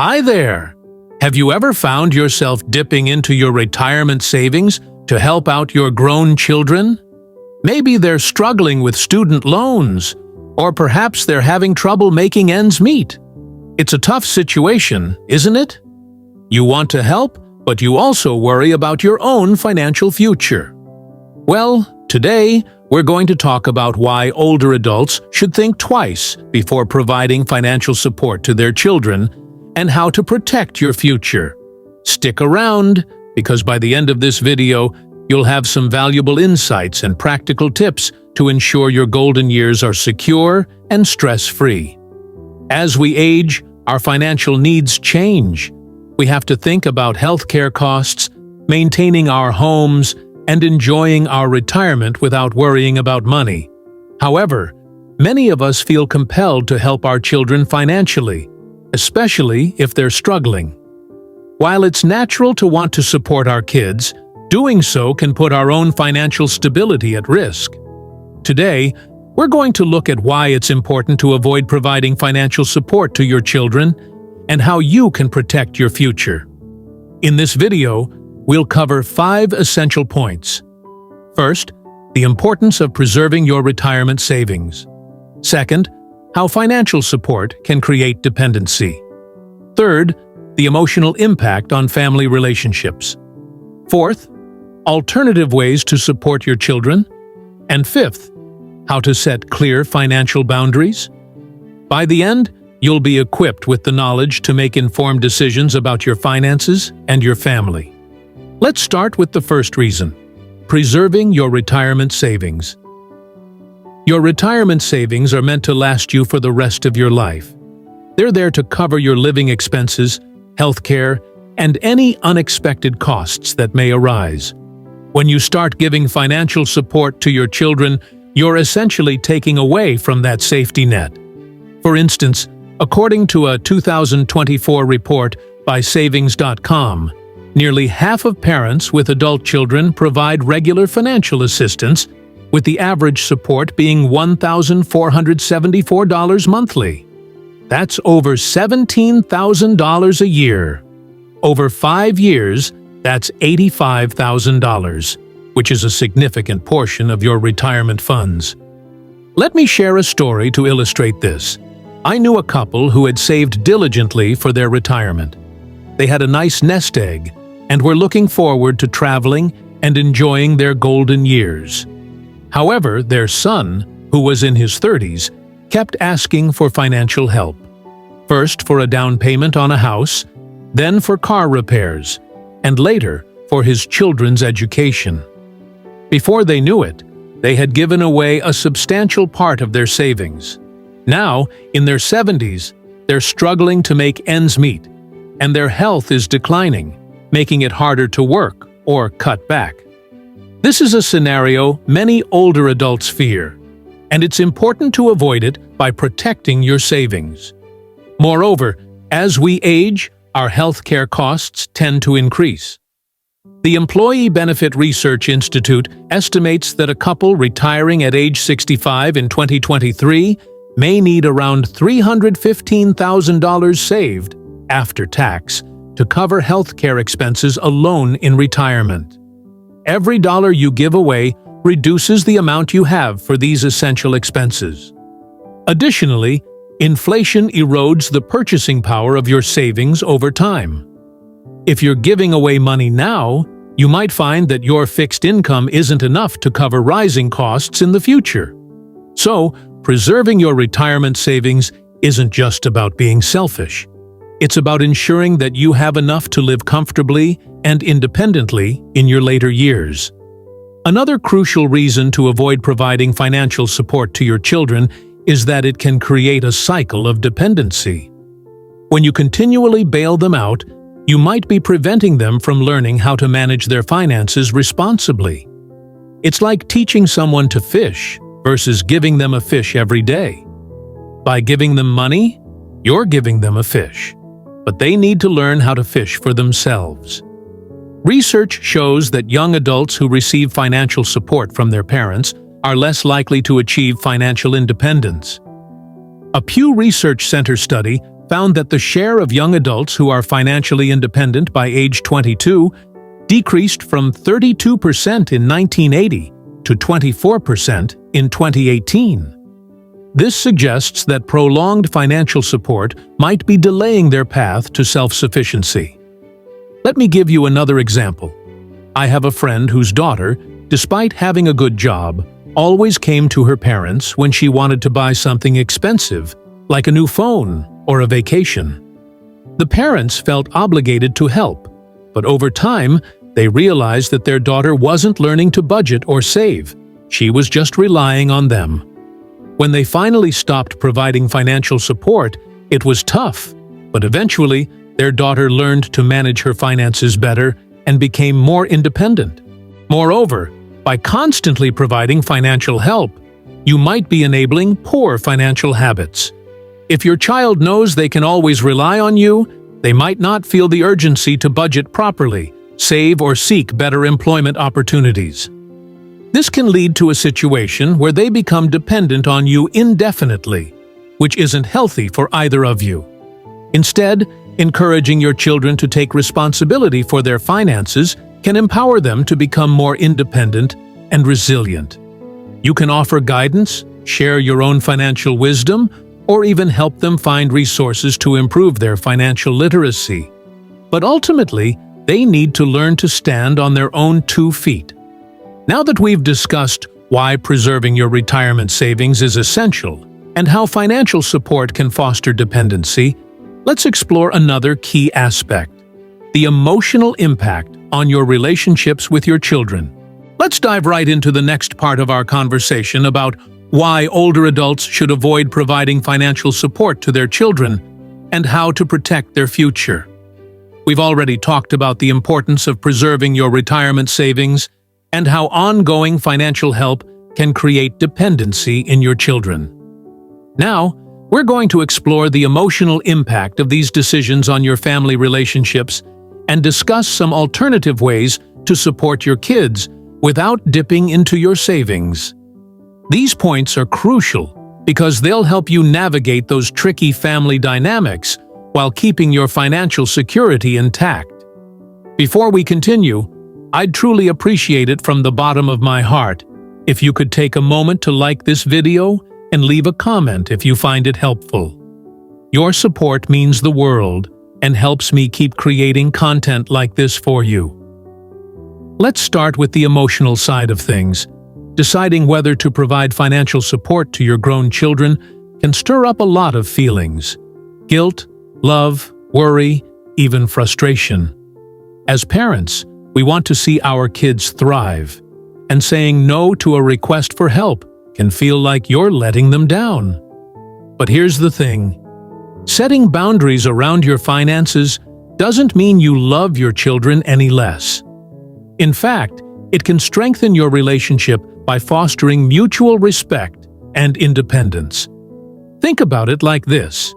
Hi there! Have you ever found yourself dipping into your retirement savings to help out your grown children? Maybe they're struggling with student loans, or perhaps they're having trouble making ends meet. It's a tough situation, isn't it? You want to help, but you also worry about your own financial future. Well, today we're going to talk about why older adults should think twice before providing financial support to their children and how to protect your future. Stick around, because by the end of this video, you'll have some valuable insights and practical tips to ensure your golden years are secure and stress-free. As we age, our financial needs change. We have to think about healthcare costs, maintaining our homes, and enjoying our retirement without worrying about money. However, many of us feel compelled to help our children financially, especially if they're struggling. While it's natural to want to support our kids, doing so can put our own financial stability at risk. Today, we're going to look at why it's important to avoid providing financial support to your children and how you can protect your future. In this video, we'll cover 5 essential points. First, the importance of preserving your retirement savings. Second, how financial support can create dependency. Third, the emotional impact on family relationships. Fourth, alternative ways to support your children. And fifth, how to set clear financial boundaries. By the end, you'll be equipped with the knowledge to make informed decisions about your finances and your family. Let's start with the first reason: preserving your retirement savings. Your retirement savings are meant to last you for the rest of your life. They're there to cover your living expenses, healthcare, and any unexpected costs that may arise. When you start giving financial support to your children, you're essentially taking away from that safety net. For instance, according to a 2024 report by Savings.com, nearly half of parents with adult children provide regular financial assistance, with the average support being $1,474 monthly. That's over $17,000 a year. Over 5 years, that's $85,000, which is a significant portion of your retirement funds. Let me share a story to illustrate this. I knew a couple who had saved diligently for their retirement. They had a nice nest egg and were looking forward to traveling and enjoying their golden years. However, their son, who was in his 30s, kept asking for financial help. First for a down payment on a house, then for car repairs, and later for his children's education. Before they knew it, they had given away a substantial part of their savings. Now, in their 70s, they're struggling to make ends meet, and their health is declining, making it harder to work or cut back. This is a scenario many older adults fear, and it's important to avoid it by protecting your savings. Moreover, as we age, our healthcare costs tend to increase. The Employee Benefit Research Institute estimates that a couple retiring at age 65 in 2023 may need around $315,000 saved, after tax, to cover healthcare expenses alone in retirement. Every dollar you give away reduces the amount you have for these essential expenses. Additionally, inflation erodes the purchasing power of your savings over time. If you're giving away money now, you might find that your fixed income isn't enough to cover rising costs in the future. So, preserving your retirement savings isn't just about being selfish. It's about ensuring that you have enough to live comfortably and independently in your later years. Another crucial reason to avoid providing financial support to your children is that it can create a cycle of dependency. When you continually bail them out, you might be preventing them from learning how to manage their finances responsibly. It's like teaching someone to fish versus giving them a fish every day. By giving them money, you're giving them a fish, but they need to learn how to fish for themselves. Research shows that young adults who receive financial support from their parents are less likely to achieve financial independence. A Pew Research Center study found that the share of young adults who are financially independent by age 22 decreased from 32% in 1980 to 24% in 2018. This suggests that prolonged financial support might be delaying their path to self-sufficiency. Let me give you another example. I have a friend whose daughter, despite having a good job, always came to her parents when she wanted to buy something expensive, like a new phone or a vacation. The parents felt obligated to help, but over time, they realized that their daughter wasn't learning to budget or save. She was just relying on them. When they finally stopped providing financial support, it was tough, but eventually, their daughter learned to manage her finances better and became more independent. Moreover, by constantly providing financial help, you might be enabling poor financial habits. If your child knows they can always rely on you, they might not feel the urgency to budget properly, save or seek better employment opportunities. This can lead to a situation where they become dependent on you indefinitely, which isn't healthy for either of you. Instead, encouraging your children to take responsibility for their finances can empower them to become more independent and resilient. You can offer guidance, share your own financial wisdom, or even help them find resources to improve their financial literacy. But ultimately, they need to learn to stand on their own 2 feet. Now that we've discussed why preserving your retirement savings is essential and how financial support can foster dependency, let's explore another key aspect: the emotional impact on your relationships with your children. Let's dive right into the next part of our conversation about why older adults should avoid providing financial support to their children and how to protect their future. We've already talked about the importance of preserving your retirement savings and how ongoing financial help can create dependency in your children. Now, we're going to explore the emotional impact of these decisions on your family relationships and discuss some alternative ways to support your kids without dipping into your savings. These points are crucial because they'll help you navigate those tricky family dynamics while keeping your financial security intact. Before we continue, I'd truly appreciate it from the bottom of my heart if you could take a moment to like this video and leave a comment if you find it helpful. Your support means the world and helps me keep creating content like this for you. Let's start with the emotional side of things. Deciding whether to provide financial support to your grown children can stir up a lot of feelings: guilt, love, worry, even frustration. As parents, we want to see our kids thrive, and saying no to a request for help can feel like you're letting them down. But here's the thing: setting boundaries around your finances doesn't mean you love your children any less. In fact, it can strengthen your relationship by fostering mutual respect and independence. Think about it like this: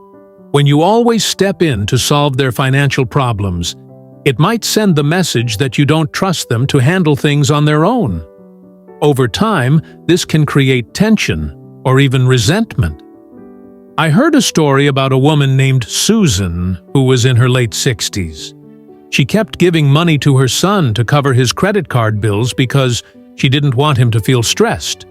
when you always step in to solve their financial problems, it might send the message that you don't trust them to handle things on their own. Over time, this can create tension or even resentment. I heard a story about a woman named Susan who was in her late 60s. She kept giving money to her son to cover his credit card bills because she didn't want him to feel stressed.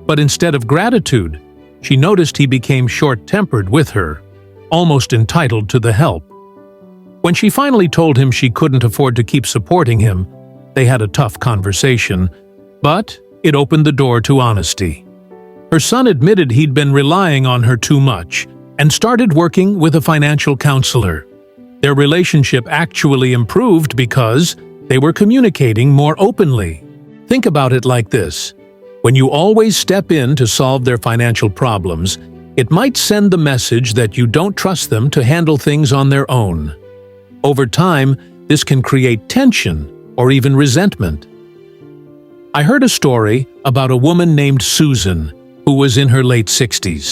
But instead of gratitude, she noticed he became short-tempered with her, almost entitled to the help. When she finally told him she couldn't afford to keep supporting him, they had a tough conversation, but it opened the door to honesty. Her son admitted he'd been relying on her too much and started working with a financial counselor. Their relationship actually improved because they were communicating more openly. Think about it like this: when you always step in to solve their financial problems, it might send the message that you don't trust them to handle things on their own. Over time, this can create tension or even resentment. I heard a story about a woman named Susan who was in her late 60s.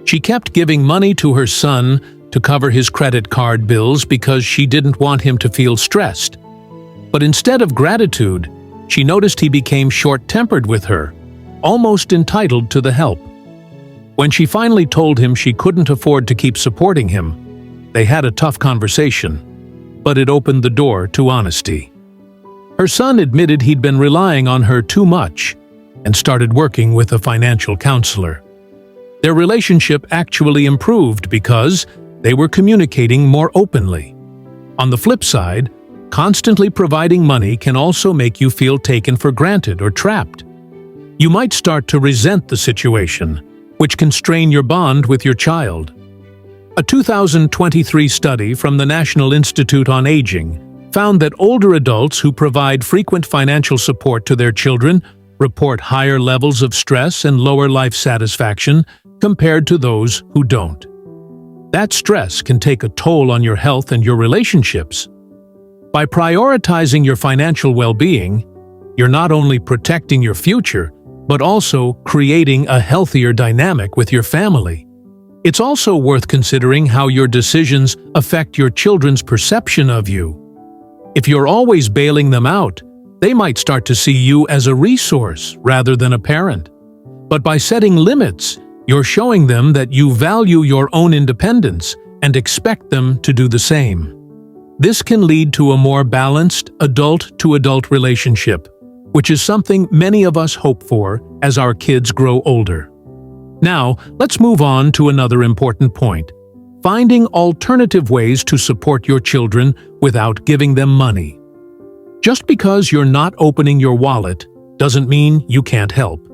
She kept giving money to her son to cover his credit card bills because she didn't want him to feel stressed. But instead of gratitude, she noticed he became short-tempered with her, almost entitled to the help. When she finally told him she couldn't afford to keep supporting him, They had a tough conversation, but it opened the door to honesty. Her son admitted he'd been relying on her too much and started working with a financial counselor. Their relationship actually improved because they were communicating more openly. On the flip side, constantly providing money can also make you feel taken for granted or trapped. You might start to resent the situation, which can strain your bond with your child. A 2023 study from the National Institute on Aging found that older adults who provide frequent financial support to their children report higher levels of stress and lower life satisfaction compared to those who don't. That stress can take a toll on your health and your relationships. By prioritizing your financial well-being, you're not only protecting your future, but also creating a healthier dynamic with your family. It's also worth considering how your decisions affect your children's perception of you. If you're always bailing them out, they might start to see you as a resource rather than a parent. But by setting limits, you're showing them that you value your own independence and expect them to do the same. This can lead to a more balanced adult-to-adult relationship, which is something many of us hope for as our kids grow older. Now, let's move on to another important point: finding alternative ways to support your children without giving them money. Just because you're not opening your wallet doesn't mean you can't help.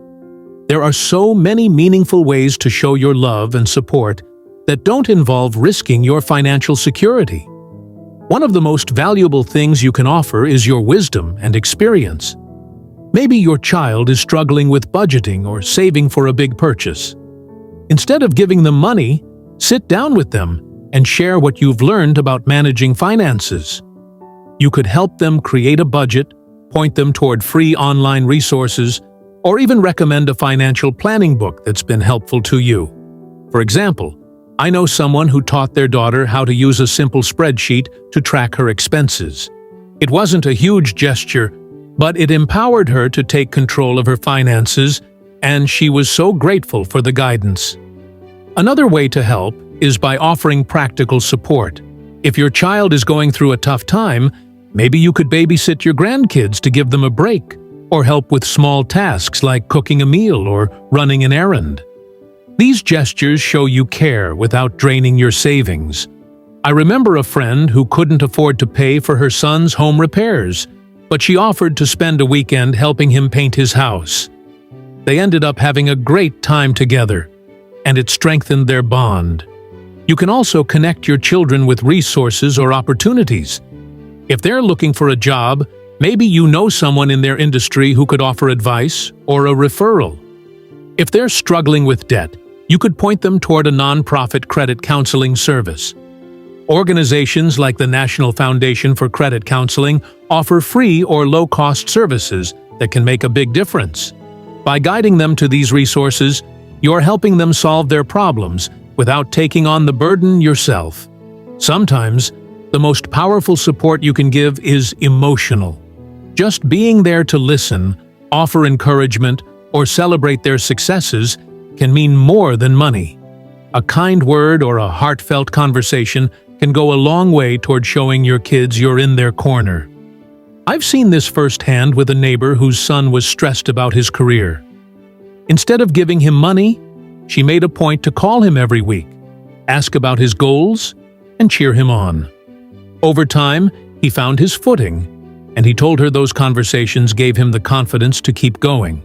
There are so many meaningful ways to show your love and support that don't involve risking your financial security. One of the most valuable things you can offer is your wisdom and experience. Maybe your child is struggling with budgeting or saving for a big purchase. Instead of giving them money, sit down with them and share what you've learned about managing finances. You could help them create a budget, point them toward free online resources, or even recommend a financial planning book that's been helpful to you. For example, I know someone who taught their daughter how to use a simple spreadsheet to track her expenses. It wasn't a huge gesture, but it empowered her to take control of her finances, and she was so grateful for the guidance. Another way to help is by offering practical support. If your child is going through a tough time, maybe you could babysit your grandkids to give them a break, or help with small tasks like cooking a meal or running an errand. These gestures show you care without draining your savings. I remember a friend who couldn't afford to pay for her son's home repairs, but she offered to spend a weekend helping him paint his house. They ended up having a great time together, and it strengthened their bond. You can also connect your children with resources or opportunities. If they're looking for a job, maybe you know someone in their industry who could offer advice or a referral. If they're struggling with debt, you could point them toward a nonprofit credit counseling service. Organizations like the National Foundation for Credit Counseling offer free or low-cost services that can make a big difference. By guiding them to these resources, you're helping them solve their problems without taking on the burden yourself. Sometimes, the most powerful support you can give is emotional. Just being there to listen, offer encouragement, or celebrate their successes can mean more than money. A kind word or a heartfelt conversation can go a long way toward showing your kids you're in their corner. I've seen this firsthand with a neighbor whose son was stressed about his career. Instead of giving him money, she made a point to call him every week, ask about his goals, and cheer him on. Over time, he found his footing, and he told her those conversations gave him the confidence to keep going.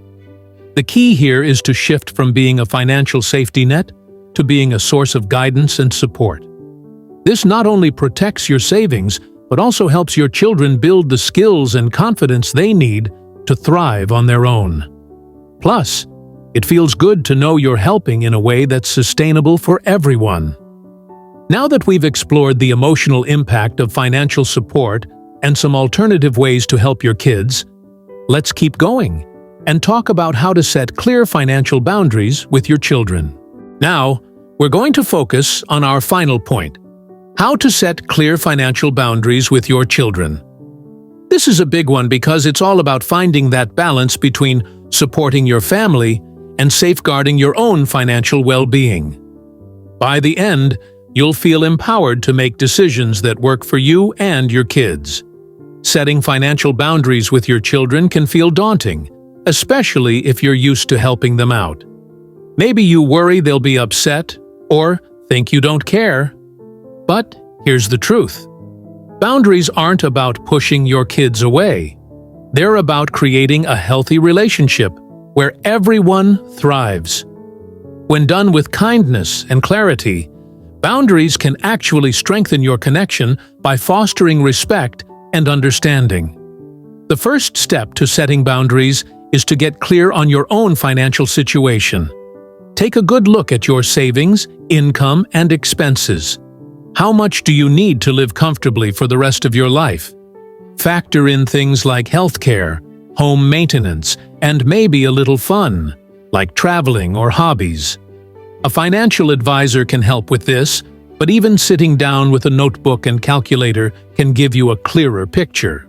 The key here is to shift from being a financial safety net to being a source of guidance and support. This not only protects your savings, but also helps your children build the skills and confidence they need to thrive on their own. Plus, it feels good to know you're helping in a way that's sustainable for everyone. Now that we've explored the emotional impact of financial support and some alternative ways to help your kids, let's keep going and talk about how to set clear financial boundaries with your children. Now, we're going to focus on our final point: how to set clear financial boundaries with your children. This is a big one because it's all about finding that balance between supporting your family and safeguarding your own financial well-being. By the end, you'll feel empowered to make decisions that work for you and your kids. Setting financial boundaries with your children can feel daunting, especially if you're used to helping them out. Maybe you worry they'll be upset or think you don't care. But here's the truth. Boundaries aren't about pushing your kids away. They're about creating a healthy relationship where everyone thrives. When done with kindness and clarity, boundaries can actually strengthen your connection by fostering respect and understanding. The first step to setting boundaries is to get clear on your own financial situation. Take a good look at your savings, income, and expenses. How much do you need to live comfortably for the rest of your life? Factor in things like healthcare, home maintenance, and maybe a little fun, like traveling or hobbies. A financial advisor can help with this, but even sitting down with a notebook and calculator can give you a clearer picture.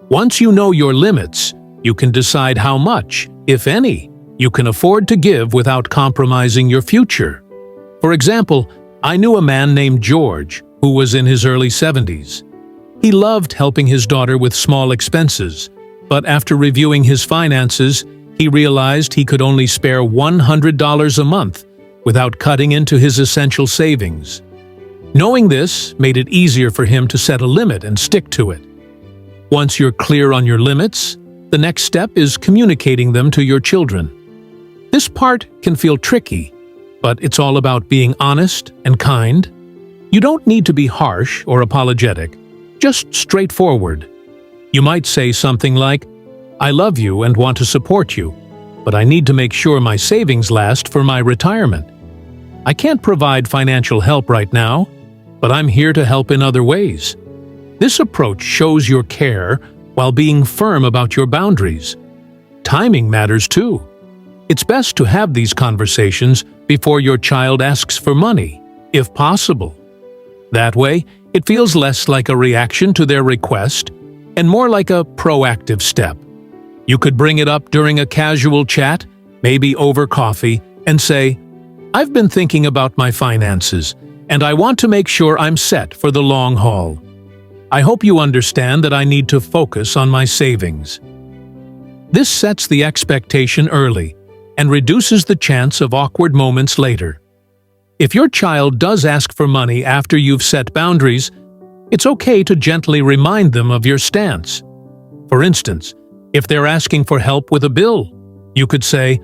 Once you know your limits, you can decide how much, if any, you can afford to give without compromising your future. For example, I knew a man named George who was in his early 70s. He loved helping his daughter with small expenses, but after reviewing his finances, he realized he could only spare $100 a month without cutting into his essential savings. Knowing this made it easier for him to set a limit and stick to it. Once you're clear on your limits, the next step is communicating them to your children. This part can feel tricky, but it's all about being honest and kind. You don't need to be harsh or apologetic, just straightforward. You might say something like, "I love you and want to support you, but I need to make sure my savings last for my retirement. I can't provide financial help right now, but I'm here to help in other ways." This approach shows your care while being firm about your boundaries. Timing matters too. It's best to have these conversations before your child asks for money, if possible. That way, it feels less like a reaction to their request and more like a proactive step. You could bring it up during a casual chat, maybe over coffee, and say, "I've been thinking about my finances, and I want to make sure I'm set for the long haul. I hope you understand that I need to focus on my savings." This sets the expectation early and reduces the chance of awkward moments later. If your child does ask for money after you've set boundaries, it's okay to gently remind them of your stance. For instance, if they're asking for help with a bill, you could say,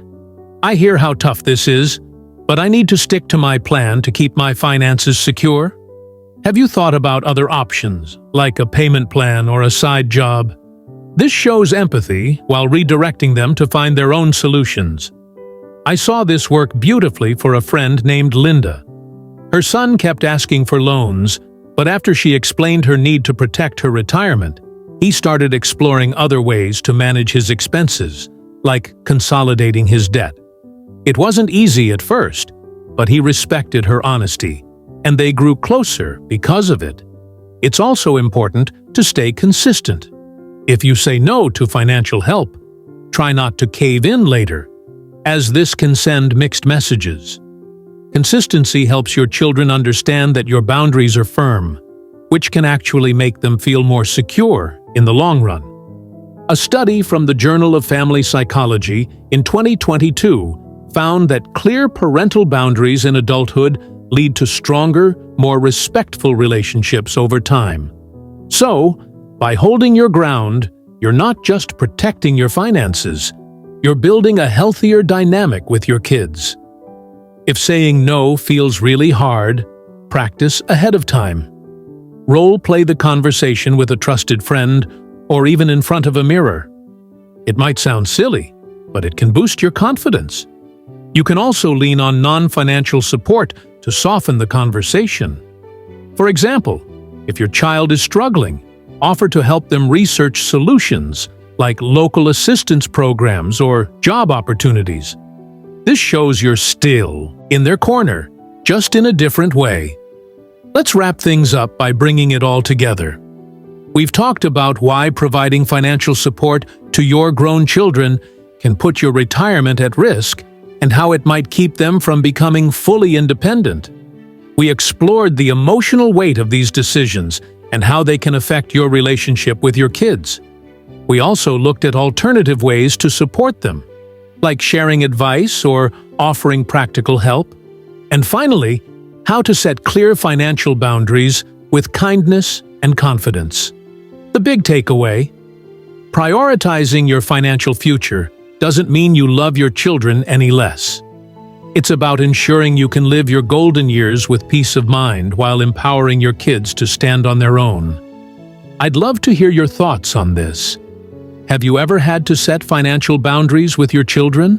"I hear how tough this is, but I need to stick to my plan to keep my finances secure. Have you thought about other options, like a payment plan or a side job?" This shows empathy while redirecting them to find their own solutions. I saw this work beautifully for a friend named Linda. Her son kept asking for loans, but after she explained her need to protect her retirement, he started exploring other ways to manage his expenses, like consolidating his debt. It wasn't easy at first, but he respected her honesty, and they grew closer because of it. It's also important to stay consistent. If you say no to financial help, try not to cave in later, as this can send mixed messages. Consistency helps your children understand that your boundaries are firm, which can actually make them feel more secure in the long run. A study from the Journal of Family Psychology in 2022 found that clear parental boundaries in adulthood lead to stronger, more respectful relationships over time. So, by holding your ground, you're not just protecting your finances, you're building a healthier dynamic with your kids. If saying no feels really hard, practice ahead of time. Role-play the conversation with a trusted friend or even in front of a mirror. It might sound silly, but it can boost your confidence. You can also lean on non-financial support to soften the conversation. For example, if your child is struggling, offer to help them research solutions like local assistance programs or job opportunities. This shows you're still in their corner, just in a different way. Let's wrap things up by bringing it all together. We've talked about why providing financial support to your grown children can put your retirement at risk and how it might keep them from becoming fully independent. We explored the emotional weight of these decisions and how they can affect your relationship with your kids. We also looked at alternative ways to support them, like sharing advice or offering practical help. And finally, how to set clear financial boundaries with kindness and confidence. The big takeaway: prioritizing your financial future doesn't mean you love your children any less. It's about ensuring you can live your golden years with peace of mind while empowering your kids to stand on their own. I'd love to hear your thoughts on this. Have you ever had to set financial boundaries with your children?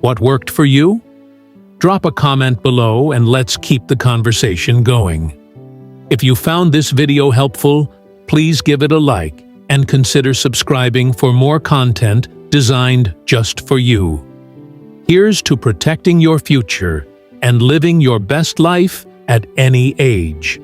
What worked for you? Drop a comment below and let's keep the conversation going. If you found this video helpful, please give it a like and consider subscribing for more content designed just for you. Here's to protecting your future and living your best life at any age.